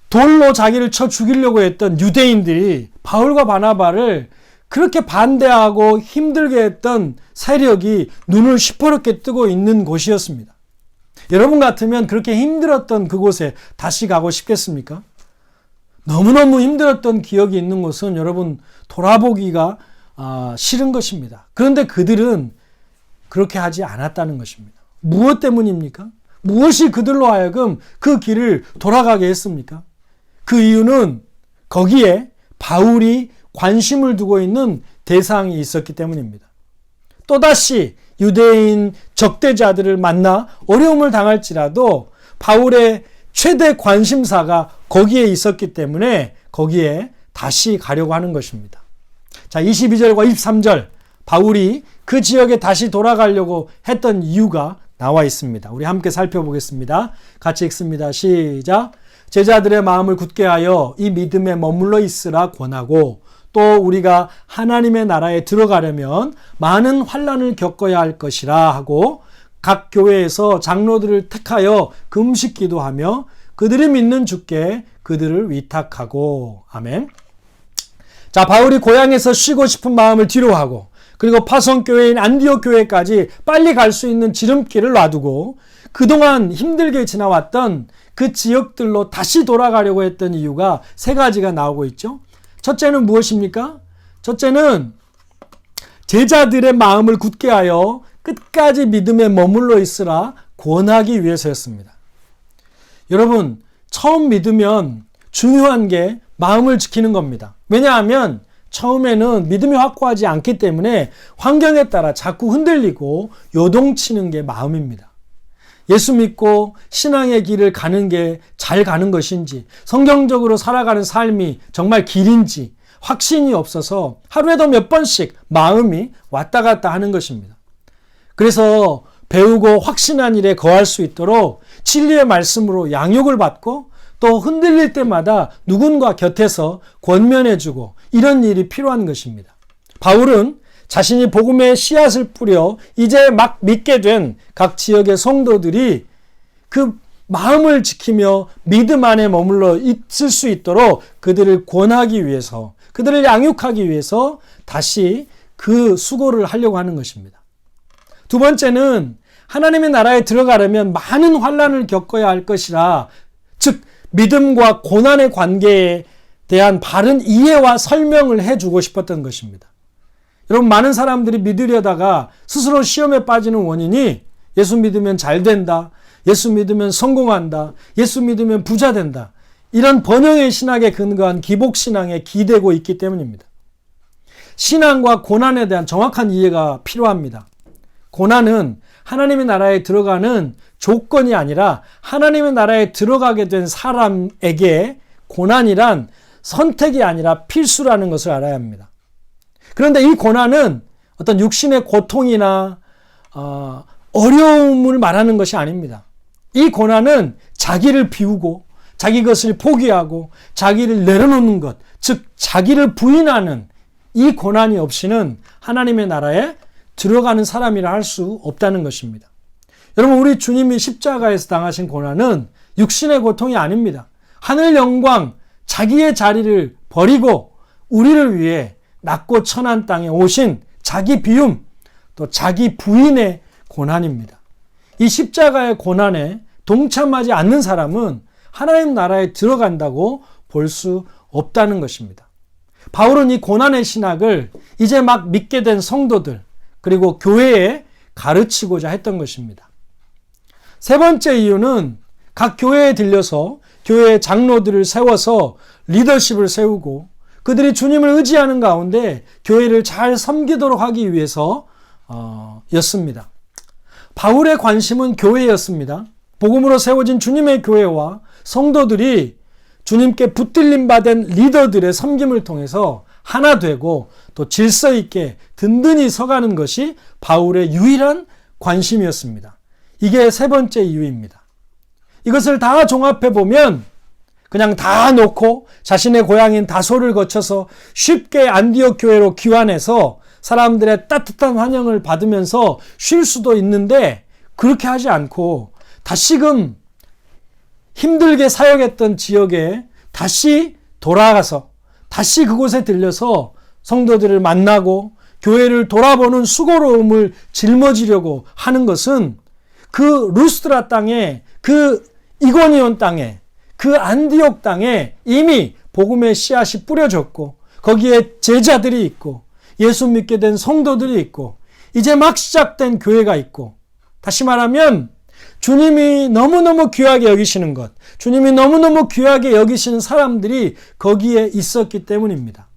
돌로 자기를 쳐 죽이려고 했던 유대인들이 바울과 바나바를 그렇게 반대하고 힘들게 했던 세력이 눈을 시퍼렇게 뜨고 있는 곳이었습니다. 여러분 같으면 그렇게 힘들었던 그곳에 다시 가고 싶겠습니까? 너무너무 힘들었던 기억이 있는 곳은 여러분 돌아보기가 싫은 것입니다. 그런데 그들은 그렇게 하지 않았다는 것입니다. 무엇 때문입니까? 무엇이 그들로 하여금 그 길을 돌아가게 했습니까? 그 이유는 거기에 바울이 관심을 두고 있는 대상이 있었기 때문입니다. 또다시 유대인 적대자들을 만나 어려움을 당할지라도 바울의 최대 관심사가 거기에 있었기 때문에 거기에 다시 가려고 하는 것입니다. 자, 22절과 23절 바울이 그 지역에 다시 돌아가려고 했던 이유가 나와 있습니다. 우리 함께 살펴보겠습니다. 같이 읽습니다. 시작. 제자들의 마음을 굳게 하여 이 믿음에 머물러 있으라 권하고 또 우리가 하나님의 나라에 들어가려면 많은 환난을 겪어야 할 것이라 하고 각 교회에서 장로들을 택하여 금식 기도하며 그들이 믿는 주께 그들을 위탁하고. 아멘. 자, 바울이 고향에서 쉬고 싶은 마음을 뒤로하고 그리고 파송교회인 안디옥 교회까지 빨리 갈 수 있는 지름길을 놔두고 그동안 힘들게 지나왔던 그 지역들로 다시 돌아가려고 했던 이유가 세 가지가 나오고 있죠. 첫째는 무엇입니까? 첫째는 제자들의 마음을 굳게 하여 끝까지 믿음에 머물러 있으라 권하기 위해서였습니다. 여러분, 처음 믿으면 중요한 게 마음을 지키는 겁니다. 왜냐하면 처음에는 믿음이 확고하지 않기 때문에 환경에 따라 자꾸 흔들리고 요동치는 게 마음입니다. 예수 믿고 신앙의 길을 가는 게 잘 가는 것인지, 성경적으로 살아가는 삶이 정말 길인지 확신이 없어서 하루에도 몇 번씩 마음이 왔다 갔다 하는 것입니다. 그래서 배우고 확신한 일에 거할 수 있도록 진리의 말씀으로 양육을 받고 또 흔들릴 때마다 누군가 곁에서 권면해주고 이런 일이 필요한 것입니다. 바울은 자신이 복음의 씨앗을 뿌려 이제 막 믿게 된 각 지역의 성도들이 그 마음을 지키며 믿음 안에 머물러 있을 수 있도록 그들을 권하기 위해서, 그들을 양육하기 위해서 다시 그 수고를 하려고 하는 것입니다. 두 번째는 하나님의 나라에 들어가려면 많은 환난을 겪어야 할 것이라, 즉 믿음과 고난의 관계에 대한 바른 이해와 설명을 해주고 싶었던 것입니다. 여러분, 많은 사람들이 믿으려다가 스스로 시험에 빠지는 원인이 예수 믿으면 잘 된다, 예수 믿으면 성공한다, 예수 믿으면 부자 된다, 이런 번영의 신학에 근거한 기복신앙에 기대고 있기 때문입니다. 신앙과 고난에 대한 정확한 이해가 필요합니다. 고난은 하나님의 나라에 들어가는 조건이 아니라 하나님의 나라에 들어가게 된 사람에게 고난이란 선택이 아니라 필수라는 것을 알아야 합니다. 그런데 이 고난은 어떤 육신의 고통이나 어려움을 말하는 것이 아닙니다. 이 고난은 자기를 비우고 자기 것을 포기하고 자기를 내려놓는 것, 즉 자기를 부인하는 이 고난이 없이는 하나님의 나라에 들어가는 사람이라 할 수 없다는 것입니다. 여러분, 우리 주님이 십자가에서 당하신 고난은 육신의 고통이 아닙니다. 하늘 영광, 자기의 자리를 버리고 우리를 위해 낮고 천한 땅에 오신 자기 비움, 또 자기 부인의 고난입니다. 이 십자가의 고난에 동참하지 않는 사람은 하나님 나라에 들어간다고 볼 수 없다는 것입니다. 바울은 이 고난의 신학을 이제 막 믿게 된 성도들, 그리고 교회에 가르치고자 했던 것입니다. 세 번째 이유는 각 교회에 들려서 교회의 장로들을 세워서 리더십을 세우고 그들이 주님을 의지하는 가운데 교회를 잘 섬기도록 하기 위해서 였습니다. 바울의 관심은 교회였습니다. 복음으로 세워진 주님의 교회와 성도들이 주님께 붙들림 받은 리더들의 섬김을 통해서 하나 되고 또 질서 있게 든든히 서가는 것이 바울의 유일한 관심이었습니다. 이게 세 번째 이유입니다. 이것을 다 종합해 보면 그냥 다 놓고 자신의 고향인 다소를 거쳐서 쉽게 안디옥 교회로 귀환해서 사람들의 따뜻한 환영을 받으면서 쉴 수도 있는데, 그렇게 하지 않고 다시금 힘들게 사역했던 지역에 다시 돌아가서 다시 그곳에 들려서 성도들을 만나고 교회를 돌아보는 수고로움을 짊어지려고 하는 것은 그 루스드라 땅에, 그 이고니온 땅에, 그 안디옥 땅에 이미 복음의 씨앗이 뿌려졌고 거기에 제자들이 있고 예수 믿게 된 성도들이 있고 이제 막 시작된 교회가 있고, 다시 말하면 주님이 너무너무 귀하게 여기시는 것, 주님이 너무너무 귀하게 여기시는 사람들이 거기에 있었기 때문입니다.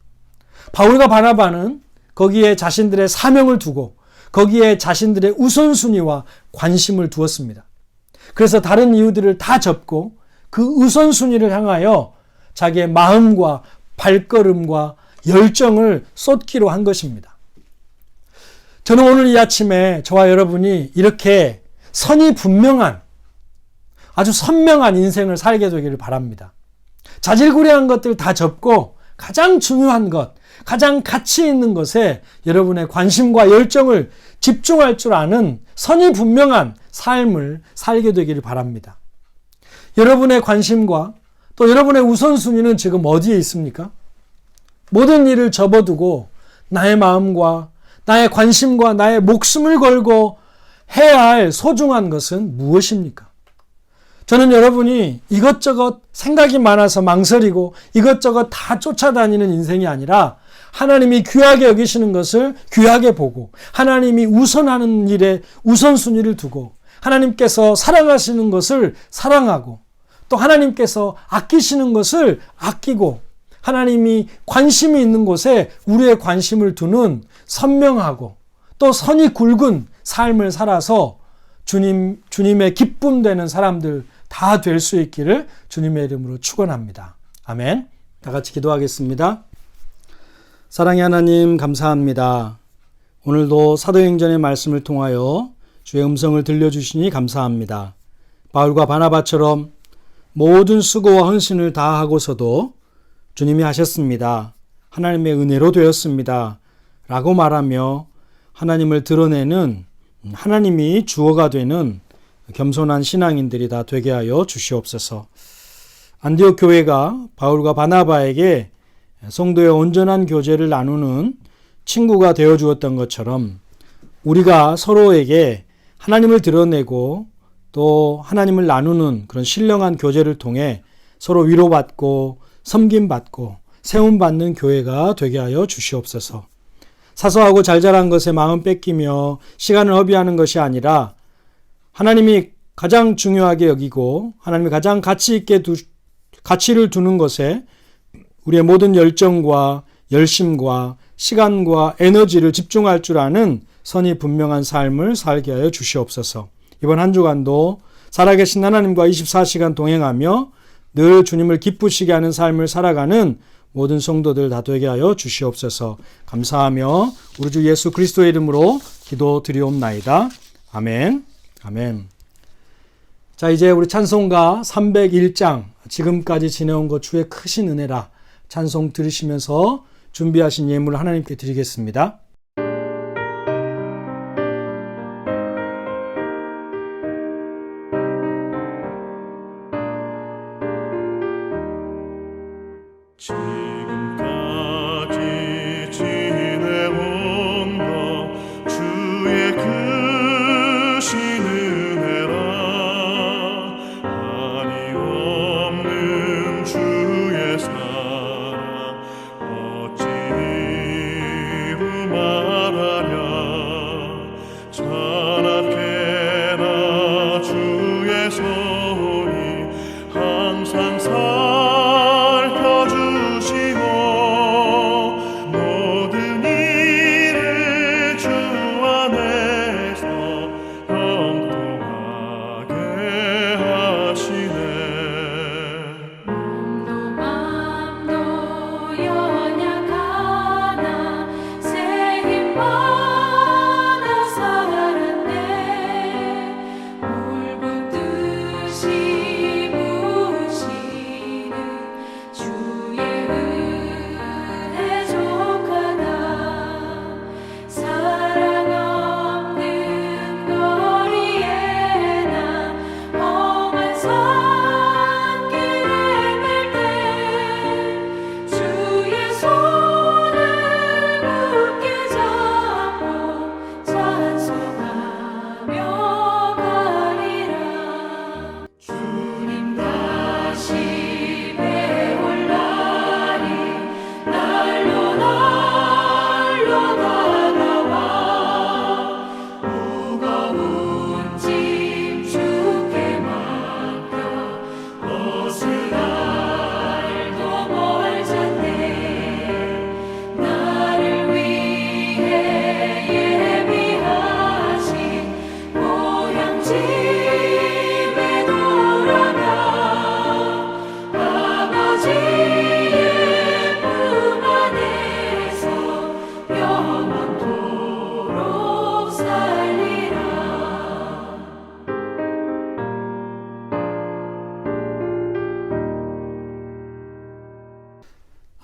바울과 바나바는 거기에 자신들의 사명을 두고 거기에 자신들의 우선순위와 관심을 두었습니다. 그래서 다른 이유들을 다 접고 그 우선순위를 향하여 자기의 마음과 발걸음과 열정을 쏟기로 한 것입니다. 저는 오늘 이 아침에 저와 여러분이 이렇게 선이 분명한 아주 선명한 인생을 살게 되기를 바랍니다. 자질구레한 것들 다 접고 가장 중요한 것, 가장 가치 있는 것에 여러분의 관심과 열정을 집중할 줄 아는 선이 분명한 삶을 살게 되기를 바랍니다. 여러분의 관심과 또 여러분의 우선순위는 지금 어디에 있습니까? 모든 일을 접어두고 나의 마음과 나의 관심과 나의 목숨을 걸고 해야 할 소중한 것은 무엇입니까? 저는 여러분이 이것저것 생각이 많아서 망설이고 이것저것 다 쫓아다니는 인생이 아니라 하나님이 귀하게 여기시는 것을 귀하게 보고 하나님이 우선하는 일에 우선순위를 두고 하나님께서 사랑하시는 것을 사랑하고 또 하나님께서 아끼시는 것을 아끼고 하나님이 관심이 있는 곳에 우리의 관심을 두는 선명하고 또 선이 굵은 삶을 살아서 주님의 기쁨 되는 사람들 다 될 수 있기를 주님의 이름으로 축원합니다. 아멘. 다 같이 기도하겠습니다. 사랑의 하나님 감사합니다. 오늘도 사도행전의 말씀을 통하여 주의 음성을 들려주시니 감사합니다. 바울과 바나바처럼 모든 수고와 헌신을 다하고서도 주님이 하셨습니다. 하나님의 은혜로 되었습니다. 라고 말하며 하나님을 드러내는 하나님이 주어가 되는 겸손한 신앙인들이 다 되게 하여 주시옵소서. 안디옥 교회가 바울과 바나바에게 성도의 온전한 교제를 나누는 친구가 되어 주었던 것처럼 우리가 서로에게 하나님을 드러내고 또 하나님을 나누는 그런 신령한 교제를 통해 서로 위로받고 섬김받고 세움받는 교회가 되게 하여 주시옵소서. 사소하고 잘 자란 것에 마음 뺏기며 시간을 허비하는 것이 아니라 하나님이 가장 중요하게 여기고 하나님이 가장 가치를 두는 것에 우리의 모든 열정과 열심과 시간과 에너지를 집중할 줄 아는 선이 분명한 삶을 살게 하여 주시옵소서. 이번 한 주간도 살아계신 하나님과 24시간 동행하며 늘 주님을 기쁘시게 하는 삶을 살아가는 모든 성도들 다 되게 하여 주시옵소서. 감사하며 우리 주 예수 그리스도의 이름으로 기도드리옵나이다. 아멘. 아멘. 자, 이제 우리 찬송가 301장 지금까지 지내온 것 주의 크신 은혜라 찬송 들으시면서 준비하신 예물을 하나님께 드리겠습니다. 지금까지 지내온 것 주의 크신 은혜라 한이 없는 주의 사랑 어찌 이루 말하랴 찬악해라 주의 손이 항상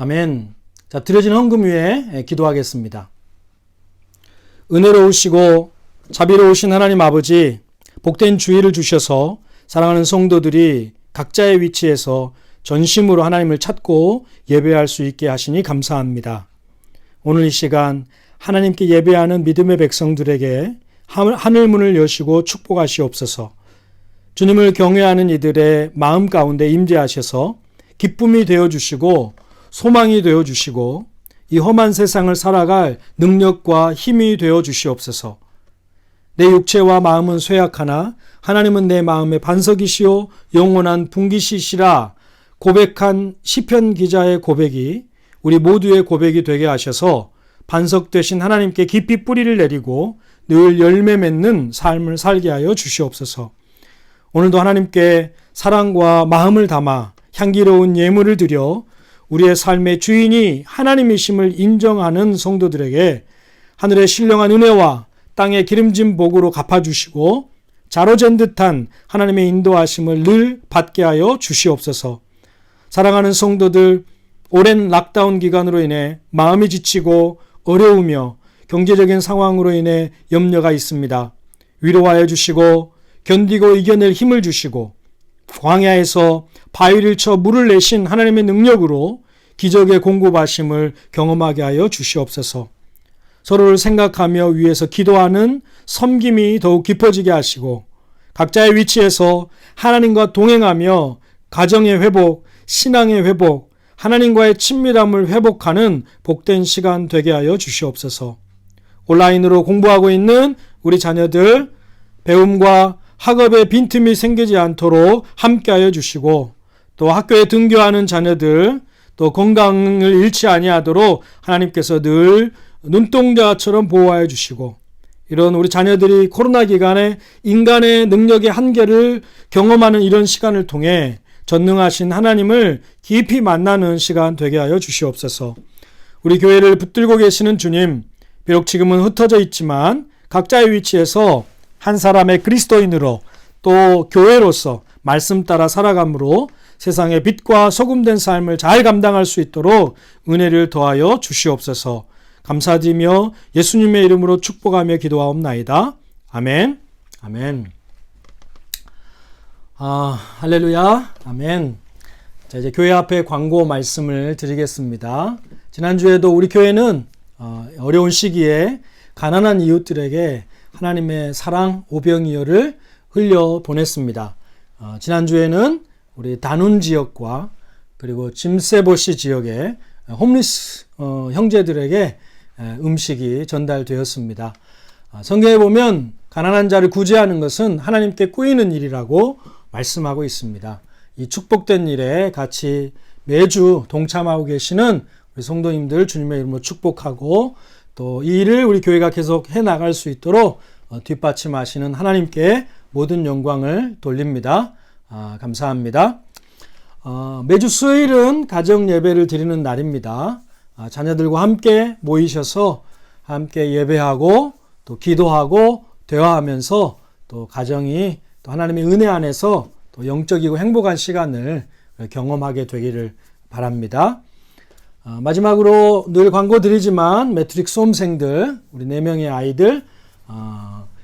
아멘. 자, 드려진 헌금 위에 기도하겠습니다. 은혜로우시고 자비로우신 하나님 아버지, 복된 주의를 주셔서 사랑하는 성도들이 각자의 위치에서 전심으로 하나님을 찾고 예배할 수 있게 하시니 감사합니다. 오늘 이 시간 하나님께 예배하는 믿음의 백성들에게 하늘문을 여시고 축복하시옵소서. 주님을 경외하는 이들의 마음 가운데 임재하셔서 기쁨이 되어주시고 소망이 되어주시고 이 험한 세상을 살아갈 능력과 힘이 되어주시옵소서. 내 육체와 마음은 쇠약하나 하나님은 내 마음의 반석이시오 영원한 분기시시라 고백한 시편 기자의 고백이 우리 모두의 고백이 되게 하셔서 반석 되신 하나님께 깊이 뿌리를 내리고 늘 열매 맺는 삶을 살게 하여 주시옵소서. 오늘도 하나님께 사랑과 마음을 담아 향기로운 예물을 드려 우리의 삶의 주인이 하나님이심을 인정하는 성도들에게 하늘의 신령한 은혜와 땅의 기름진 복으로 갚아주시고 자로잰 듯한 하나님의 인도하심을 늘 받게 하여 주시옵소서. 사랑하는 성도들, 오랜 락다운 기간으로 인해 마음이 지치고 어려우며 경제적인 상황으로 인해 염려가 있습니다. 위로하여 주시고 견디고 이겨낼 힘을 주시고 광야에서 바위를 쳐 물을 내신 하나님의 능력으로 기적의 공급하심을 경험하게 하여 주시옵소서. 서로를 생각하며 위에서 기도하는 섬김이 더욱 깊어지게 하시고 각자의 위치에서 하나님과 동행하며 가정의 회복, 신앙의 회복, 하나님과의 친밀함을 회복하는 복된 시간 되게 하여 주시옵소서. 온라인으로 공부하고 있는 우리 자녀들 배움과 학업에 빈틈이 생기지 않도록 함께하여 주시고 또 학교에 등교하는 자녀들 또 건강을 잃지 아니하도록 하나님께서 늘 눈동자처럼 보호하여 주시고 이런 우리 자녀들이 코로나 기간에 인간의 능력의 한계를 경험하는 이런 시간을 통해 전능하신 하나님을 깊이 만나는 시간 되게 하여 주시옵소서. 우리 교회를 붙들고 계시는 주님, 비록 지금은 흩어져 있지만 각자의 위치에서 한 사람의 그리스도인으로 또 교회로서 말씀 따라 살아감으로 세상의 빛과 소금된 삶을 잘 감당할 수 있도록 은혜를 더하여 주시옵소서. 감사드리며 예수님의 이름으로 축복하며 기도하옵나이다. 아멘. 아멘. 할렐루야. 아멘. 자, 이제 교회 앞에 광고 말씀을 드리겠습니다. 지난주에도 우리 교회는 어려운 시기에 가난한 이웃들에게 하나님의 사랑 오병이어를 흘려 보냈습니다. 지난주에는 우리 다눈 지역과 그리고 짐세보시 지역의 홈리스 형제들에게 음식이 전달되었습니다. 성경에 보면 가난한 자를 구제하는 것은 하나님께 꾸이는 일이라고 말씀하고 있습니다. 이 축복된 일에 같이 매주 동참하고 계시는 우리 성도님들 주님의 이름으로 축복하고 또 이 일을 우리 교회가 계속 해나갈 수 있도록 뒷받침하시는 하나님께 모든 영광을 돌립니다. 감사합니다. 매주 수요일은 가정 예배를 드리는 날입니다. 자녀들과 함께 모이셔서 함께 예배하고 또 기도하고 대화하면서 또 가정이 또 하나님의 은혜 안에서 또 영적이고 행복한 시간을 경험하게 되기를 바랍니다. 마지막으로 늘 광고 드리지만 매트릭 수험생들 우리 4명의 아이들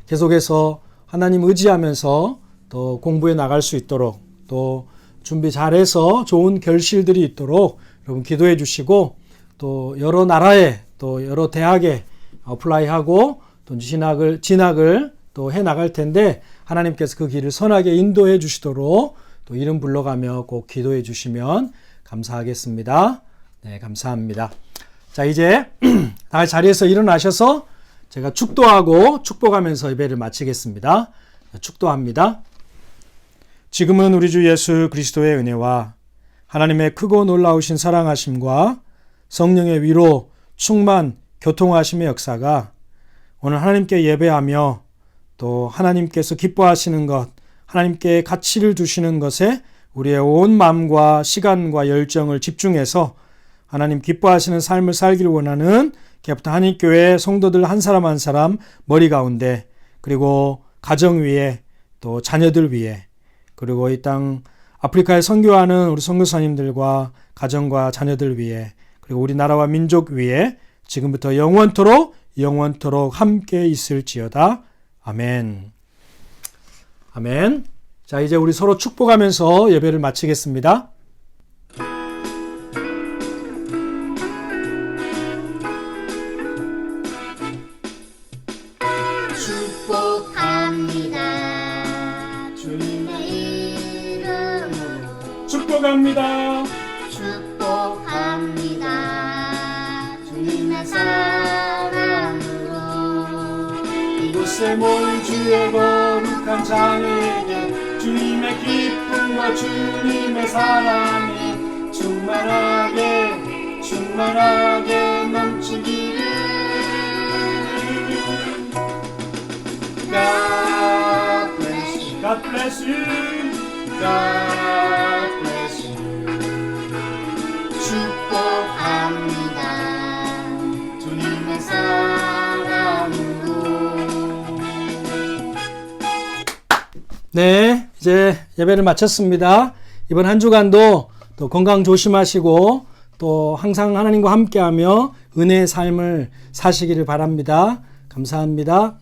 계속해서 하나님 의지하면서 또 공부에 나갈 수 있도록 또 준비 잘해서 좋은 결실들이 있도록 여러분 기도해 주시고 또 여러 나라에 또 여러 대학에 어플라이하고 또 진학을 또 해 나갈 텐데 하나님께서 그 길을 선하게 인도해 주시도록 또 이름 불러가며 꼭 기도해 주시면 감사하겠습니다. 네, 감사합니다. 자, 이제 다 자리에서 일어나셔서 제가 축도하고 축복하면서 예배를 마치겠습니다. 축도합니다. 지금은 우리 주 예수 그리스도의 은혜와 하나님의 크고 놀라우신 사랑하심과 성령의 위로, 충만, 교통하심의 역사가 오늘 하나님께 예배하며 또 하나님께서 기뻐하시는 것, 하나님께 가치를 두시는 것에 우리의 온 마음과 시간과 열정을 집중해서 하나님 기뻐하시는 삶을 살기를 원하는 개부터 한인교회 성도들 한 사람 한 사람 머리 가운데 그리고 가정 위에 또 자녀들 위에 그리고 이 땅 아프리카에 선교하는 우리 선교사님들과 가정과 자녀들 위에 그리고 우리나라와 민족 위에 지금부터 영원토록 함께 있을지어다. 아멘. 아멘. 자, 이제 우리 서로 축복하면서 예배를 마치겠습니다. 약속합니다. 축복합니다. 주님의 사랑으로 이곳에 모인 주의 거룩한 자녀에게 주님의 기쁨과 주님의 사랑이 충만하게 넘치기를. God bless you. God bless you. God bless you. 축복합니다. 주님의 사랑으로. 네, 이제 예배를 마쳤습니다. 이번 한 주간도 또 건강 조심하시고 또 항상 하나님과 함께하며 은혜의 삶을 사시기를 바랍니다. 감사합니다.